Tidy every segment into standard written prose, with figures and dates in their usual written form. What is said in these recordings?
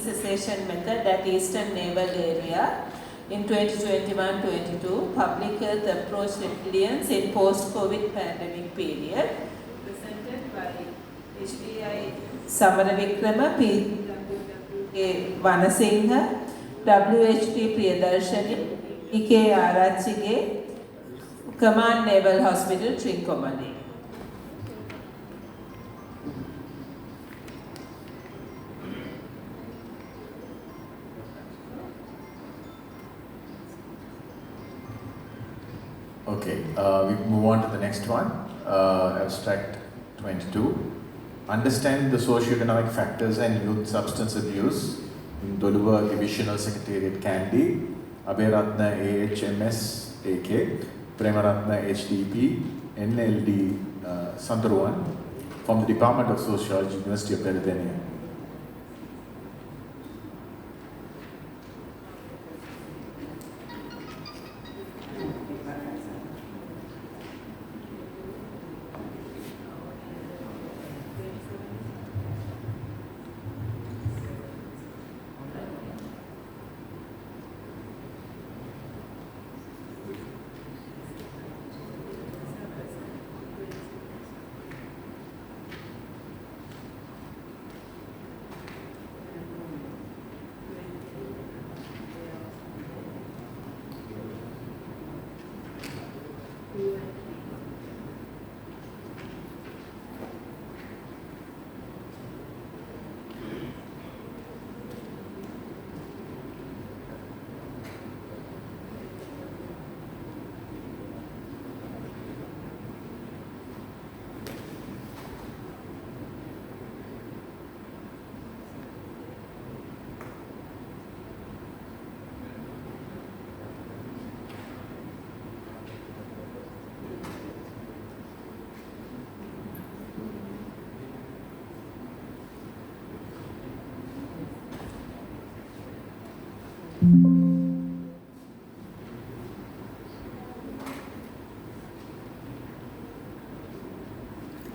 cessation method at Eastern Naval Area in 2021-22, public health approach resilience in post-COVID pandemic period, presented by HDI Samaravikrama, PWA Vanasingha, WHP Priyadarshani, EK Arachige, Command Naval Hospital, Trincomalee. Okay, we move on to the next one, abstract 22. Understand the socio-economic factors and youth substance abuse in Doluwa Divisional Secretariat Kandy, Abhiratna AHMS AK, Premaratna HDP, NLD Sandaruan from the Department of Sociology, University of Pennsylvania.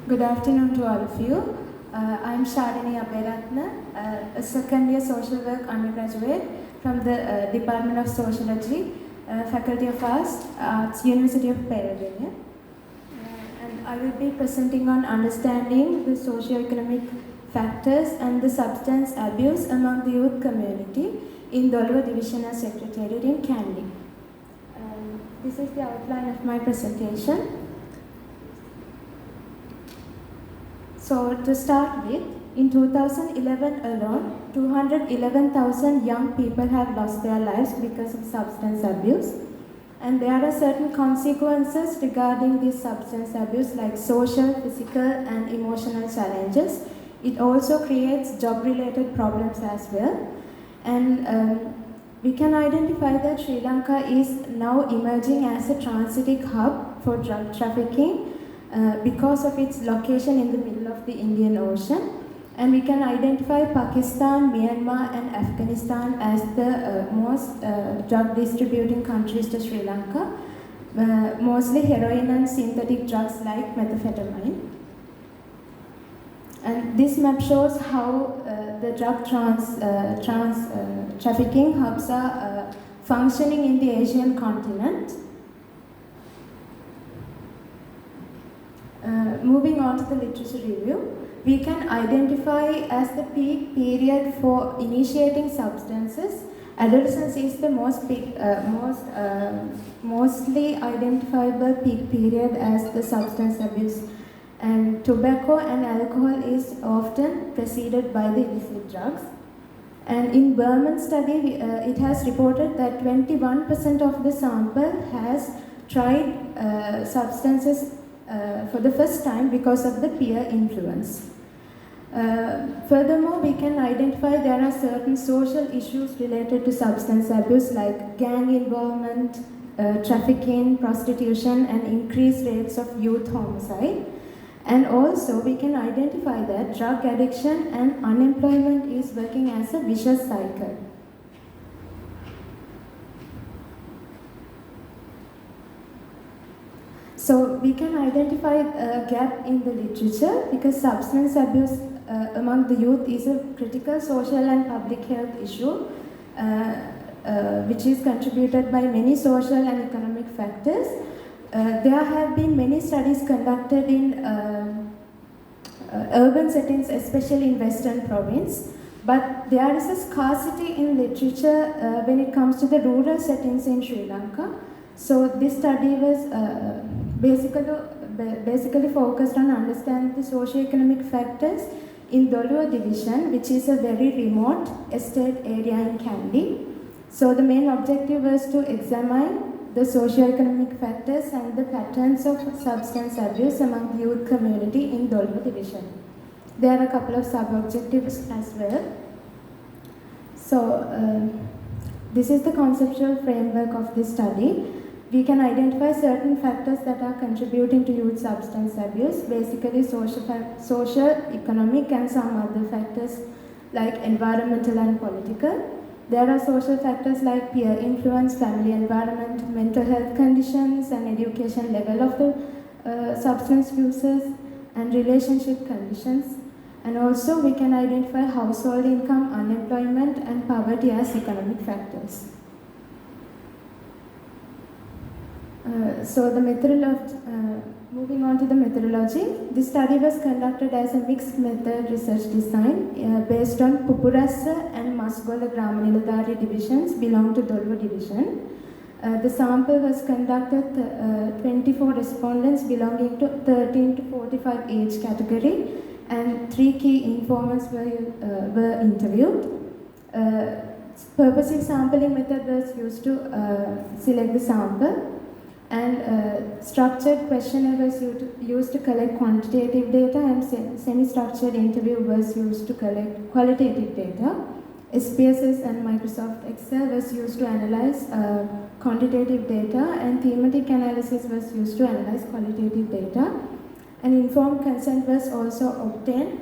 Good afternoon to all of you. I'm Shalini Abhiratna, a second year social work undergraduate from the Department of Sociology, Faculty of Arts, University of Pennsylvania. And I will be presenting on understanding the socio-economic factors and the substance abuse among the youth community in Doluwa Divisional Secretariat in Kandy. This is the outline of my presentation. So to start with, in 2011 alone, 211,000 young people have lost their lives because of substance abuse. And there are certain consequences regarding this substance abuse like social, physical and emotional challenges. It also creates job-related problems as well. And we can identify that Sri Lanka is now emerging as a transitic hub for drug trafficking because of its location in the middle of the Indian Ocean. And we can identify Pakistan, Myanmar and Afghanistan as the most drug distributing countries to Sri Lanka, mostly heroin and synthetic drugs like methamphetamine. And this map shows how the drug trafficking hubs are functioning in the Asian continent. Moving on to the literature review, we can identify as the peak period for initiating substances. Adolescence is the mostly identifiable peak period as the substance abuse, and tobacco and alcohol is often preceded by the illicit drugs. And in Berman study, it has reported that 21% of the sample has tried substances for the first time because of the peer influence. Furthermore, we can identify there are certain social issues related to substance abuse like gang involvement, trafficking, prostitution and increased rates of youth homicide. And also we can identify that drug addiction and unemployment is working as a vicious cycle. So we can identify a gap in the literature because substance abuse among the youth is a critical social and public health issue, which is contributed by many social and economic factors. There have been many studies conducted in urban settings, especially in Western province, but there is a scarcity in literature when it comes to the rural settings in Sri Lanka. So this study was basically focused on understanding the socio-economic factors in Doluwa division, which is a very remote estate area in Kandy. So the main objective was to examine the socio-economic factors and the patterns of substance abuse among the youth community in Doluwa division. There are a couple of sub-objectives as well. So this is the conceptual framework of this study. We can identify certain factors that are contributing to youth substance abuse, basically social, economic, and some other factors like environmental and political. There are social factors like peer influence, family environment, mental health conditions, and education level of the substance users, and relationship conditions. And also we can identify household income, unemployment, and poverty as economic factors. So the methodology, moving on to the methodology, this study was conducted as a mixed method research design based on Pupurasa and Masgola Gramaniladari divisions belong to Doluwa division. The sample was conducted 24 respondents belonging to 13 to 45 age category, and 3 key informants were interviewed. Purposive sampling method was used to select the sample, and structured questionnaire was used to collect quantitative data, and semi-structured interview was used to collect qualitative data. SPSS and Microsoft Excel was used to analyze quantitative data, and thematic analysis was used to analyze qualitative data. And informed consent was also obtained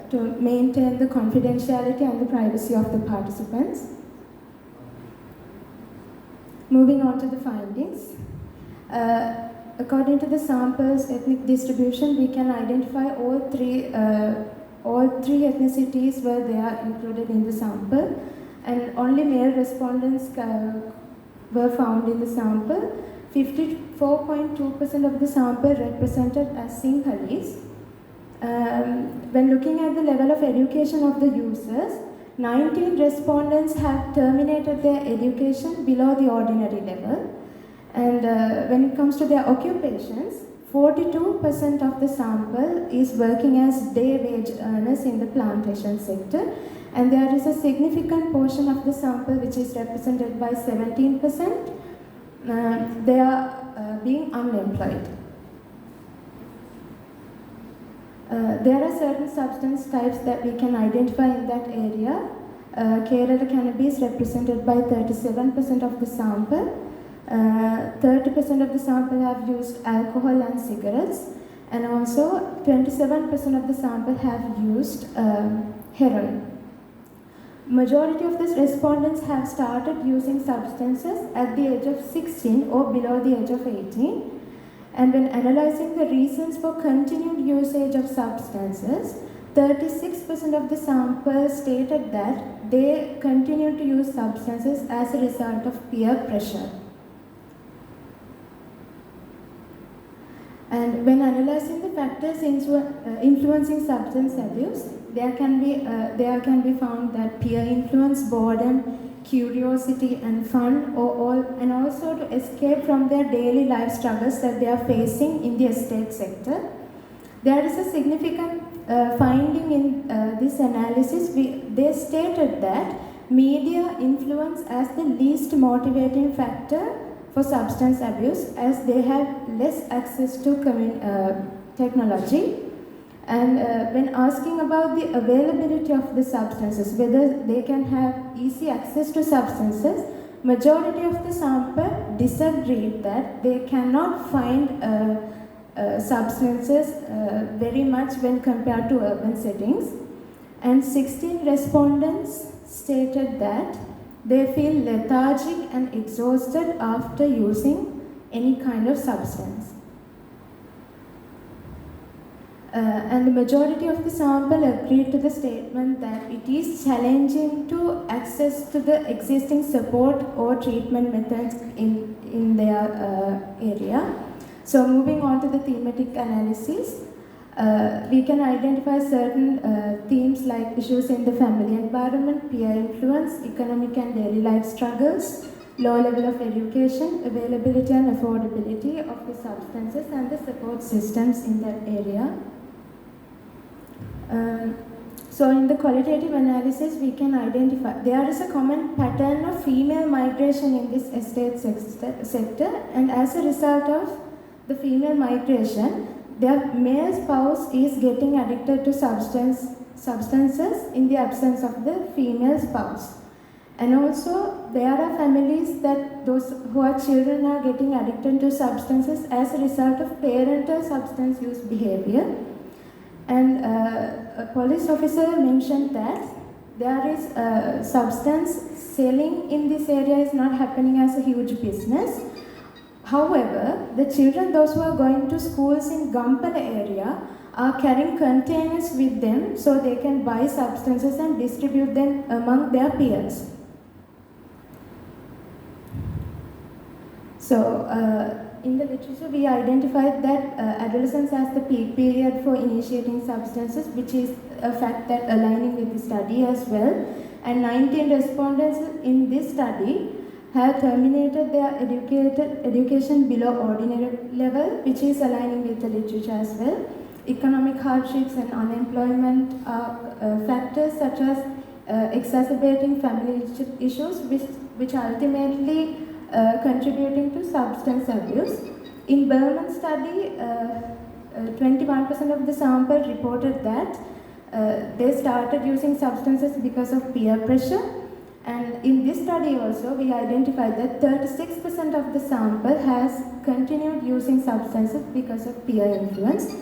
to maintain the confidentiality and the privacy of the participants. Moving on to the findings. According to the sample's ethnic distribution, we can identify all three ethnicities were there included in the sample, and only male respondents were found in the sample. 54.2% of the sample represented as Sinhalese. When looking at the level of education of the users, 19 respondents have terminated their education below the ordinary level. And when it comes to their occupations, 42% of the sample is working as day wage earners in the plantation sector, and there is a significant portion of the sample which is represented by 17%. They are being unemployed. There are certain substance types that we can identify in that area. Kerala cannabis represented by 37% of the sample. 30% of the sample have used alcohol and cigarettes, and also 27% of the sample have used heroin. Majority of the respondents have started using substances at the age of 16 or below the age of 18. And when analyzing the reasons for continued usage of substances, 36% of the sample stated that they continue to use substances as a result of peer pressure. And when analyzing the factors influencing substance abuse, there can be found that peer influence, boredom, curiosity, and fun, and also to escape from their daily life struggles that they are facing in the estate sector. There is a significant finding in this analysis. They stated that media influence as the least motivating factor for substance abuse, as they have less access to technology. And when asking about the availability of the substances, whether they can have easy access to substances, majority of the sample disagreed that they cannot find substances very much when compared to urban settings. And 16 respondents stated that they feel lethargic and exhausted after using any kind of substance. And the majority of the sample agreed to the statement that it is challenging to access to the existing support or treatment methods in their area. So moving on to the thematic analysis, we can identify certain themes like issues in the family environment, peer influence, economic and daily life struggles, low level of education, availability and affordability of the substances and the support systems in that area. So in the qualitative analysis, we can identify there is a common pattern of female migration in this estate sector, and as a result of the female migration, their male spouse is getting addicted to substances in the absence of the female spouse. And also, there are families that those who are children are getting addicted to substances as a result of parental substance use behavior. And a police officer mentioned that there is substance selling in this area is not happening as a huge business. However, the children, those who are going to schools in Gampala area, are carrying containers with them so they can buy substances and distribute them among their peers. So, in the literature, we identified that adolescence as the peak period for initiating substances, which is a fact that aligning with the study as well. And 19 respondents in this study have terminated their education below ordinary level, which is aligning with the literature as well. Economic hardships and unemployment are factors such as exacerbating family issues, which ultimately contributing to substance abuse. In Berman study, 21% of the sample reported that they started using substances because of peer pressure. And in this study also, we identified that 36% of the sample has continued using substances because of peer influence.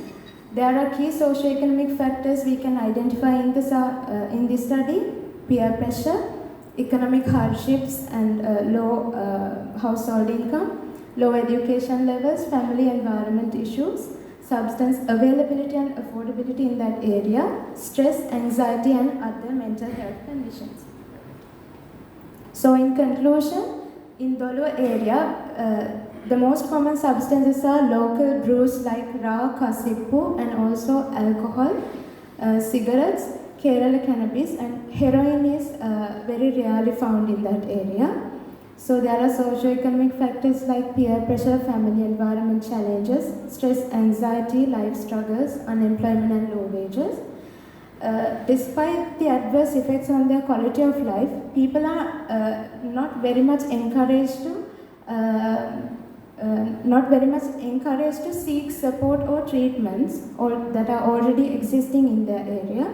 There are key socio-economic factors we can identify in this study: peer pressure, economic hardships and low household income, low education levels, family environment issues, substance availability and affordability in that area, stress, anxiety and other mental health conditions. So in conclusion, in Doluwa area, the most common substances are local brews like Ra, Kasippu and also alcohol, cigarettes, Kerala cannabis, and heroin is very rarely found in that area. So there are socio-economic factors like peer pressure, family environment challenges, stress, anxiety, life struggles, unemployment and low wages. Despite the adverse effects on their quality of life, people are not very much encouraged to seek support or treatments that are already existing in their area.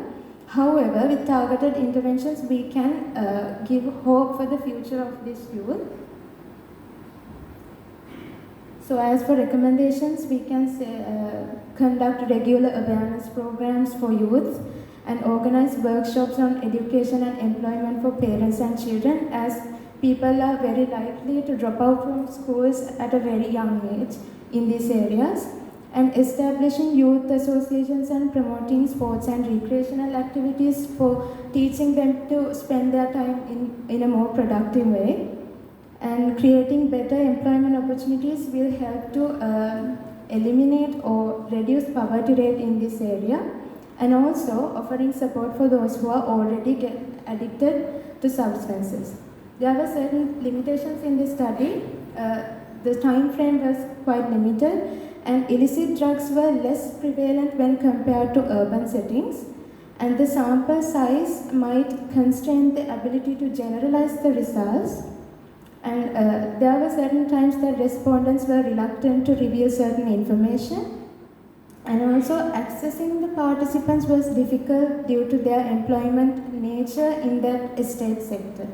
However, with targeted interventions, we can give hope for the future of this youth. So as for recommendations, we can conduct regular awareness programs for youth and organize workshops on education and employment for parents and children, as people are very likely to drop out from schools at a very young age in these areas. And establishing youth associations and promoting sports and recreational activities for teaching them to spend their time in a more productive way. And creating better employment opportunities will help to eliminate or reduce poverty rate in this area. And also offering support for those who are already addicted to substances. There were certain limitations in this study. The time frame was quite limited, and illicit drugs were less prevalent when compared to urban settings, and the sample size might constrain the ability to generalize the results, and there were certain times that respondents were reluctant to reveal certain information, and also accessing the participants was difficult due to their employment nature in that estate sector.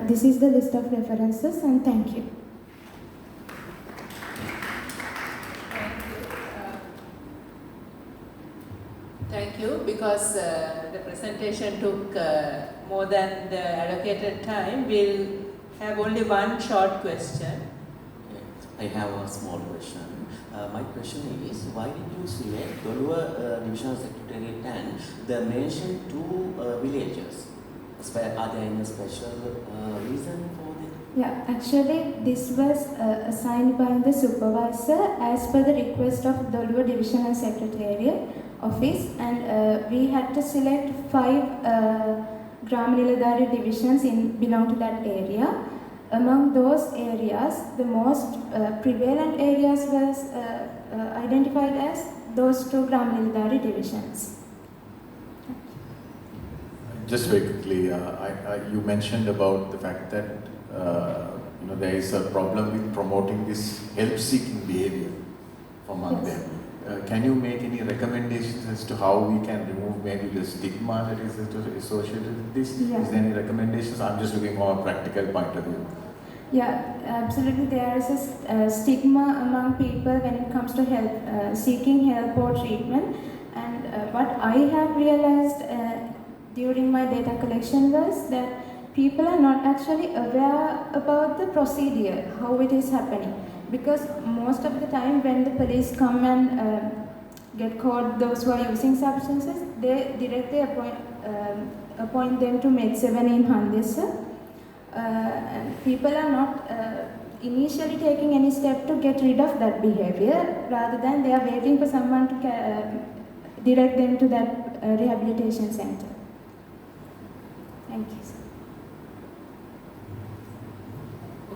This is the list of references, and thank you. Thank you. Because the presentation took more than the allocated time, we'll have only one short question. I have a small question. My question is, why did you select Doluwa Divisional Secretariat and the mentioned two villages? Are there any special reason for that? Yeah, actually, this was assigned by the supervisor as per the request of Doluwa Divisional Secretariat Office, and we had to select 5 Gram Niladhari divisions belong to that area. Among those areas, the most prevalent areas was identified as those 2 Gram Niladhari divisions. Just very quickly, you mentioned about the fact that there is a problem with promoting this help-seeking behavior among Yes. them. Can you make any recommendations as to how we can remove maybe the stigma that is associated with this? Yeah. Is there any recommendations? I'm just looking from a practical point of view. Yeah, absolutely. There is a stigma among people when it comes to help, seeking help or treatment. And what I have realized during my data collection was that people are not actually aware about the procedure, how it is happening. Because most of the time when the police come and get caught those who are using substances, they directly appoint them to Med 7 in Handesa. And people are not initially taking any step to get rid of that behavior, rather than they are waiting for someone to direct them to that rehabilitation center. Thank you, sir.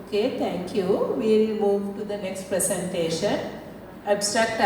Okay, thank you. We'll move to the next presentation. Abstract